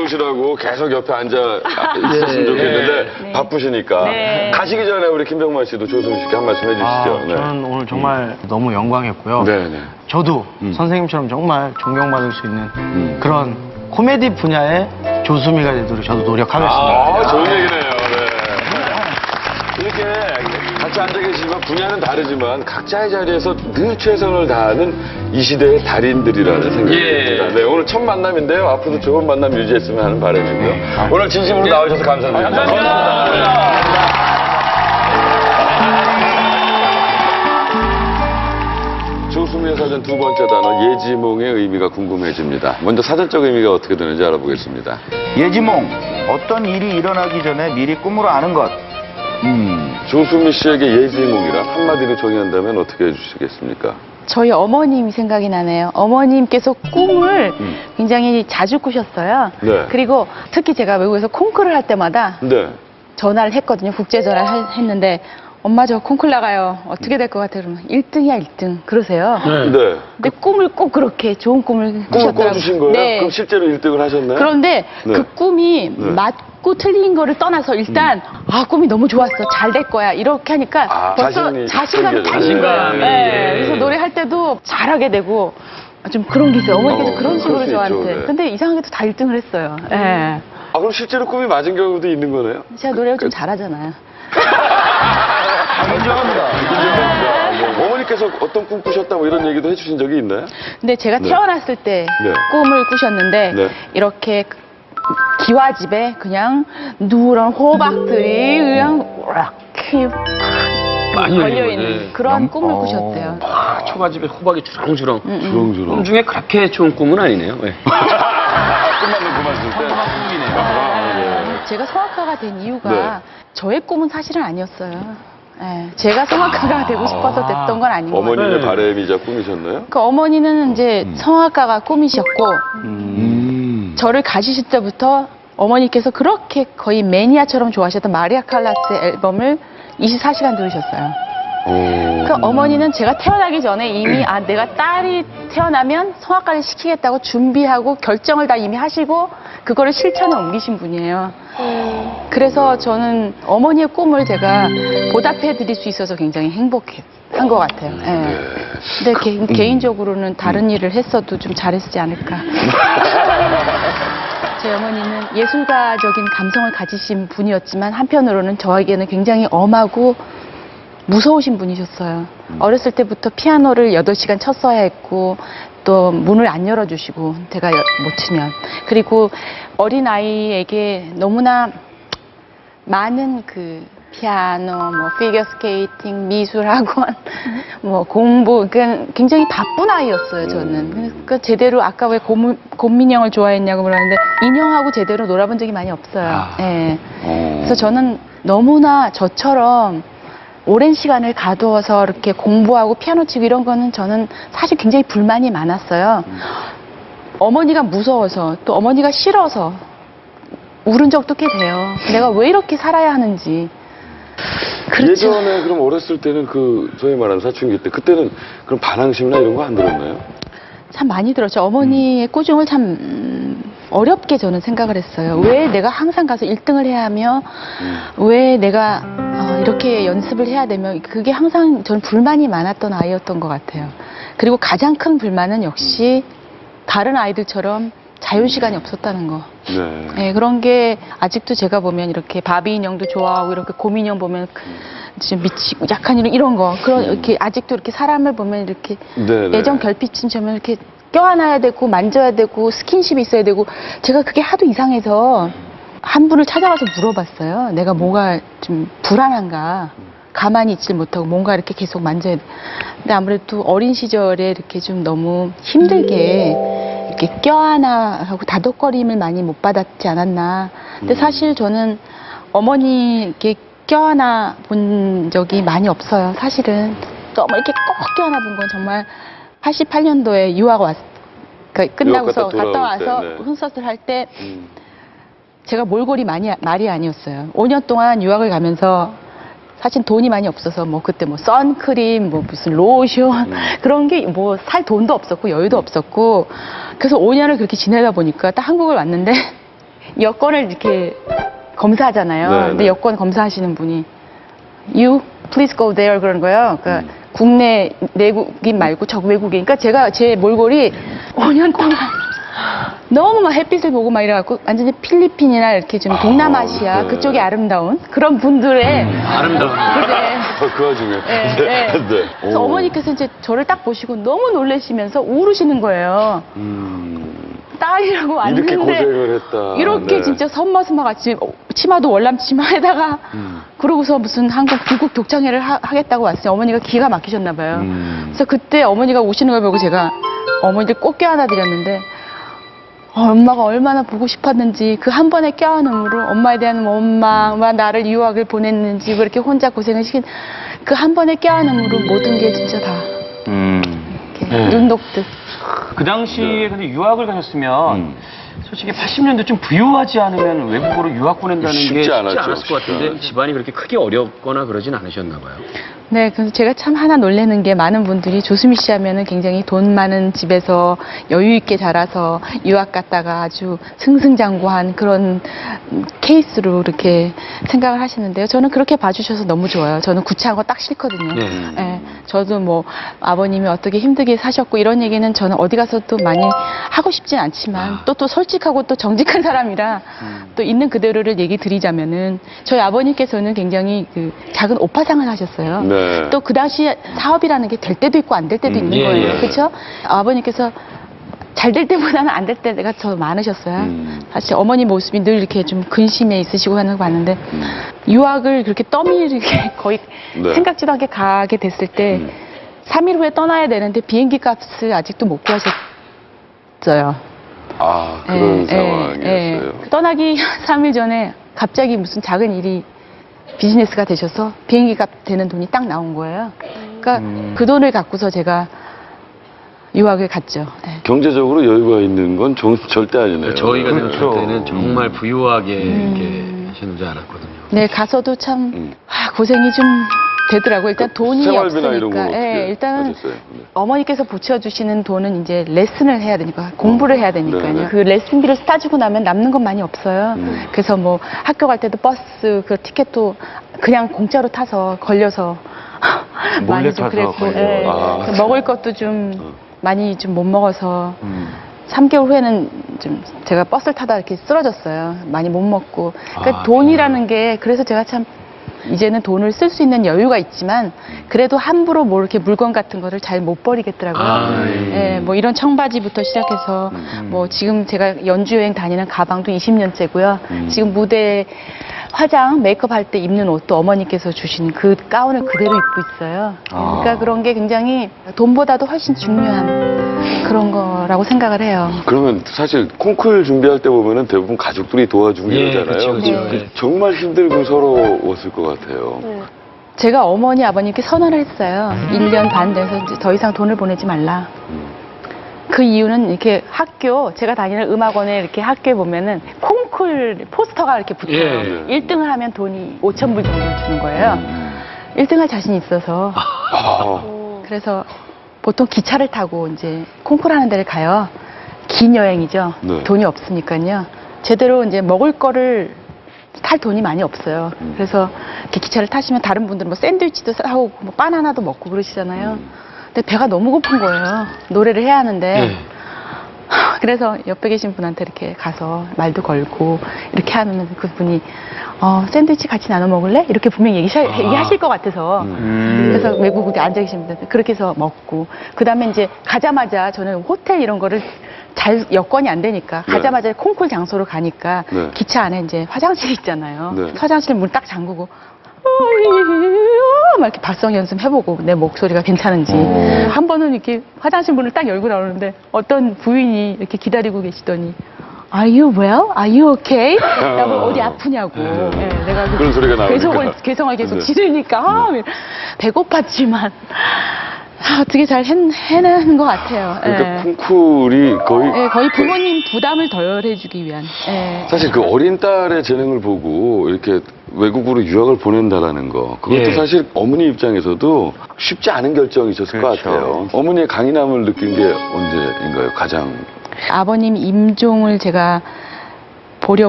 보시라고 계속 옆에 앉아 있었으면 좋겠는데 바쁘시니까 가시기 전에 우리 김병만 씨도 조수미 씨께 한 말씀 해주시죠. 네. 저는 오늘 정말 너무 영광이었고요. 네네. 저도 선생님처럼 정말 존경받을 수 있는 그런 코미디 분야의 조수미가 되도록 저도 노력하겠습니다. 좋은 얘기네요. 네. 이렇게 같이 앉아 계시지만 분야는 다르지만 각자의 자리에서 늘 최선을 다하는 이 시대의 달인들이라는 생각이 듭니다. 네, 오늘 첫 만남인데요. 앞으로도 좋은 만남 유지했으면 하는 바람이고요. 오늘 진심으로 나와주셔서 감사드립니다. 감사합니다. 조수미의 사전 두 번째 단어 예지몽의 의미가 궁금해집니다. 먼저 사전적 의미가 어떻게 되는지 알아보겠습니다. 예지몽, 어떤 일이 일어나기 전에 미리 꿈으로 아는 것. 조수미 씨에게 예지몽이라 한마디로 정의한다면 어떻게 해주시겠습니까? 저희 어머님이 생각이 나네요. 어머님께서 꿈을 굉장히 자주 꾸셨어요. 네. 그리고 특히 제가 외국에서 콩쿠르를 할 때마다 네. 전화를 했거든요. 국제 전화를 했는데 엄마 저 콩쿠르 나가요. 어떻게 될 것 같아요? 그러면 1등이야 1등 그러세요. 네. 근데 꿈을 꼭 그렇게 좋은 꿈을 꿈을 꾸셨더라고요. 꿔주신 거예요? 네. 그럼 실제로 1등을 하셨나요? 그런데 네. 그 꿈이 맞고 틀린 거를 떠나서 일단 꿈이 너무 좋았어. 잘 될 거야. 이렇게 하니까 벌써 자신감이 생긴 거예요. 네. 그래서 노래할 때도 잘하게 되고 좀 그런 게 있어요. 어머니께서 그런 식으로 그럴 수 저한테. 있죠, 네. 근데 이상하게도 다 1등을 했어요. 네. 그럼 실제로 꿈이 맞은 경우도 있는 거네요? 제가 노래를 좀 잘하잖아요. 인정합니다. 어머니께서 어떤 꿈 꾸셨다 뭐 이런 얘기도 해주신 적이 있나요? 근데 제가 태어났을 때 네. 꿈을 꾸셨는데 네. 이렇게 기와집에 그냥 누런 호박들이 그냥 이렇게 걸려있는 그런 꿈을 꾸셨대요. 초가집에 호박이 주렁주렁. 주렁주렁. 꿈 중에 그렇게 좋은 꿈은 아니네요. 네. 꿈만 놓고 봤을 때. 제가 성악가가 된 이유가 네. 저의 꿈은 사실은 아니었어요. 네, 제가 성악가가 되고 싶어서 됐던 건 아닌 것 같아요. 어머님의 바람이자 꿈이셨나요? 그 어머니는 이제 성악가가 꿈이셨고 저를 가지실 때부터 어머니께서 그렇게 거의 매니아처럼 좋아하셨던 마리아 칼라스의 앨범을 24시간 들으셨어요. 그 어머니는 제가 태어나기 전에 이미 내가 딸이 태어나면 성악가를 시키겠다고 준비하고 결정을 다 이미 하시고 그거를 실천에 옮기신 분이에요. 그래서 저는 어머니의 꿈을 제가 보답해 드릴 수 있어서 굉장히 행복한 것 같아요. 예. 근데 개인적으로는 다른 일을 했어도 좀 잘했지 않을까. 제 어머니는 예술가적인 감성을 가지신 분이었지만 한편으로는 저에게는 굉장히 엄하고 무서우신 분이셨어요. 어렸을 때부터 피아노를 8시간 쳤어야 했고 또 문을 안 열어주시고 제가 못 치면 그리고 어린아이에게 너무나 많은 그 피아노, 뭐 피겨 스케이팅, 미술학원, 뭐 공부 굉장히 바쁜 아이였어요 저는. 그러니까 제대로 아까 왜 곰민형을 좋아했냐고 그러는데 인형하고 제대로 놀아본 적이 많이 없어요. 예. 그래서 저는 너무나 저처럼 오랜 시간을 가두어서 이렇게 공부하고 피아노 치고 이런 거는 저는 사실 굉장히 불만이 많았어요. 어머니가 무서워서 또 어머니가 싫어서 울은 적도 꽤 돼요. 내가 왜 이렇게 살아야 하는지. 그렇죠. 예전에 그럼 어렸을 때는 그 소위 말하는 사춘기 때 그때는 그럼 반항심이나 이런 거 안 들었나요? 참 많이 들었죠. 어머니의 꾸중을 참 어렵게 저는 생각을 했어요. 왜 내가 항상 가서 1등을 해야 하며 왜 내가 이렇게 연습을 해야 되며 그게 항상 저는 불만이 많았던 아이였던 것 같아요. 그리고 가장 큰 불만은 역시 다른 아이들처럼 자유시간이 없었다는 거. 네. 네, 그런 게 아직도 제가 보면 이렇게 바비 인형도 좋아하고 이렇게 곰인형 보면 지금 미치고 약간 이런 거 이렇게 아직도 이렇게 사람을 보면 이렇게 네네. 애정 결핍인 점을 이렇게 껴안아야 되고 만져야 되고 스킨십이 있어야 되고 제가 그게 하도 이상해서 한 분을 찾아가서 물어봤어요. 내가 뭐가 좀 불안한가. 가만히 있질 못하고 뭔가 이렇게 계속 만져야 돼. 근데 아무래도 어린 시절에 이렇게 좀 너무 힘들게 이렇게 껴안아 하고 다독거림을 많이 못 받았지 않았나. 근데 사실 저는 어머니께 껴안아 본 적이 많이 없어요. 사실은 너무 이렇게 꼭 껴안아 본 건 정말 88년도에 유학 그러니까 끝나고서 갔다 와서 콘서트를 할 때 제가 몰골이 말이 아니었어요. 5년 동안 유학을 가면서 사실 돈이 많이 없어서 뭐 그때 뭐 선크림 뭐 무슨 로션 그런 게 뭐 살 돈도 없었고 여유도 없었고 그래서 5년을 그렇게 지내다 보니까 딱 한국을 왔는데 여권을 이렇게 검사하잖아요. 네, 근데 네. 여권 검사하시는 분이 You please go there 그런 거예요. 그러니까 국내 내국인 말고 적 외국인. 그러니까 제가 제 몰골이 5년 동안 너무 막 햇빛을 보고 막 이래갖고 완전히 필리핀이나 이렇게 좀 동남아시아 네. 그쪽이 아름다운 그런 분들의 아름다운. 이제 그 와중에. 네, 네. 그래서 오. 어머니께서 이제 저를 딱 보시고 너무 놀라시면서 우르시는 거예요. 딸이라고 왔는데 이렇게 고생을 했다. 이렇게 네. 진짜 선머스마 같이 치마도 월남 치마에다가 그러고서 무슨 한국 귀국 독창회를 하겠다고 왔어요. 어머니가 기가 막히셨나 봐요. 그래서 그때 어머니가 오시는 걸 보고 제가 어머니를 꼭 껴안아 드렸는데 엄마가 얼마나 보고 싶었는지 그 한 번의 껴안음으로 엄마에 대한 원망, 나를 유학을 보냈는지 왜 이렇게 혼자 고생을 시킨 그 한 번의 껴안음으로 모든 게 진짜 다 이렇게 눈 녹듯. 그 당시에 근데 유학을 가셨으면 솔직히 80년대 좀 부유하지 않으면 외국으로 유학 보낸다는 게 쉽지 쉽지 않았죠. 않았을 것 쉽지 같은데 않았죠. 집안이 그렇게 크게 어렵거나 그러진 않으셨나 봐요. 네, 그래서 제가 참 하나 놀라는 게 많은 분들이 조수미 씨 하면은 굉장히 돈 많은 집에서 여유 있게 자라서 유학 갔다가 아주 승승장구한 그런 케이스로 이렇게 생각을 하시는데요. 저는 그렇게 봐주셔서 너무 좋아요. 저는 구차한 거 딱 싫거든요. 네. 예, 저도 뭐 아버님이 어떻게 힘들게 사셨고 이런 얘기는 저는 어디 가서도 많이 하고 싶진 않지만 또 솔직하고 또 정직한 사람이라 또 있는 그대로를 얘기 드리자면은 저희 아버님께서는 굉장히 그 작은 오파상을 하셨어요. 네. 또 그 당시 사업이라는 게 될 때도 있고 안 될 때도 있는 예, 거예요. 예. 그렇죠? 아버님께서 잘 될 때보다는 안 될 때가 더 많으셨어요. 사실 어머니 모습이 늘 이렇게 좀 근심해 있으시고 하는 거 봤는데 유학을 그렇게 떠밀게 거의 네. 생각지도 않게 가게 됐을 때 3일 후에 떠나야 되는데 비행기 값을 아직도 못 구하셨어요. 아, 그런 상황이었어요. 떠나기 3일 전에 갑자기 무슨 작은 일이 비즈니스가 되셔서 비행기 값 되는 돈이 딱 나온 거예요. 그러니까 그 돈을 갖고서 제가 유학을 갔죠. 네. 경제적으로 여유가 있는 건 절대 아니네요. 저희가 그렇죠. 생각할 때는 정말 부유하게 이렇게 하시는 줄 알았거든요. 네, 가서도 참 고생이 좀 되더라고요. 일단 돈이 생활비나 이런 건 없으니까. 어떻게 일단은 하셨어요? 네. 어머니께서 붙여주시는 돈은 이제 레슨을 해야 되니까 공부를 해야 되니까요. 네네. 그 레슨비를 따주고 나면 남는 건 많이 없어요. 그래서 뭐 학교 갈 때도 버스 그 티켓도 그냥 공짜로 타서 걸려서 많이 좀 타서 그랬고, 걸려. 예. 아. 그래서 먹을 것도 좀 많이 좀 못 먹어서 3개월 후에는 좀 제가 버스를 타다 이렇게 쓰러졌어요. 많이 못 먹고. 그러니까 돈이라는 게 그래서 제가 참 이제는 돈을 쓸 수 있는 여유가 있지만 그래도 함부로 뭐 이렇게 물건 같은 거를 잘 못 버리겠더라고요. 예, 뭐 이런 청바지부터 시작해서 뭐 지금 제가 연주 여행 다니는 가방도 20년째고요. 지금 무대 화장, 메이크업 할 때 입는 옷도 어머니께서 주신 그 가운을 그대로 입고 있어요. 그러니까 그런 게 굉장히 돈보다도 훨씬 중요한 그런 거라고 생각을 해요. 그러면 사실 콩쿨 준비할 때 보면은 대부분 가족들이 도와주고 예, 이러잖아요. 그쵸, 그쵸. 그 예. 정말 힘들고 서러웠을 것 같아요. 제가 어머니, 아버님께 선언을 했어요. 1년 반 돼서 이제 더 이상 돈을 보내지 말라. 그 이유는 이렇게 학교, 제가 다니는 음악원에 이렇게 학교에 보면은 콩쿨 포스터가 이렇게 붙어요. 예. 1등을 하면 돈이 5,000불 정도 주는 거예요. 1등 할 자신이 있어서. 아, 그래서 보통 기차를 타고 이제 콩쿨 하는 데를 가요. 긴 여행이죠. 네. 돈이 없으니까요. 제대로 이제 먹을 거를 탈 돈이 많이 없어요. 그래서 이렇게 기차를 타시면 다른 분들은 뭐 샌드위치도 사오고 뭐 바나나도 먹고 그러시잖아요. 근데 배가 너무 고픈 거예요. 노래를 해야 하는데. 그래서 옆에 계신 분한테 이렇게 가서 말도 걸고 이렇게 하면 그분이 샌드위치 같이 나눠 먹을래? 이렇게 분명히 얘기하실 것 같아서 그래서 외국에 앉아 계신 분한테 그렇게 해서 먹고 그 다음에 이제 가자마자 저는 호텔 이런 거를 잘 여건이 안 되니까 네. 가자마자 콩쿨 장소로 가니까 네. 기차 안에 이제 화장실 있잖아요. 네. 화장실 문 딱 잠그고 막 이렇게 발성 연습해보고 내 목소리가 괜찮은지 한 번은 이렇게 화장실 문을 딱 열고 나오는데 어떤 부인이 이렇게 기다리고 계시더니 Are you well? Are you okay? 나보고 어디 아프냐고. 예, 내가 그런 소리가 나오니까. 개성을 계속 네. 지르니까 배고팠지만 어떻게 잘 해내는 것 같아요. 그러니까 예. 콩쿨이 거의 예, 거의 부모님 부담을 덜해주기 위한. 예. 사실 그 어린 딸의 재능을 보고 이렇게 외국으로 유학을 보낸다라는 거 그것도 예. 사실 어머니 입장에서도 쉽지 않은 결정이셨을 그렇죠. 것 같아요. 어머니의 강인함을 느낀 게 언제인가요? 가장 아버님 임종을 제가 보려고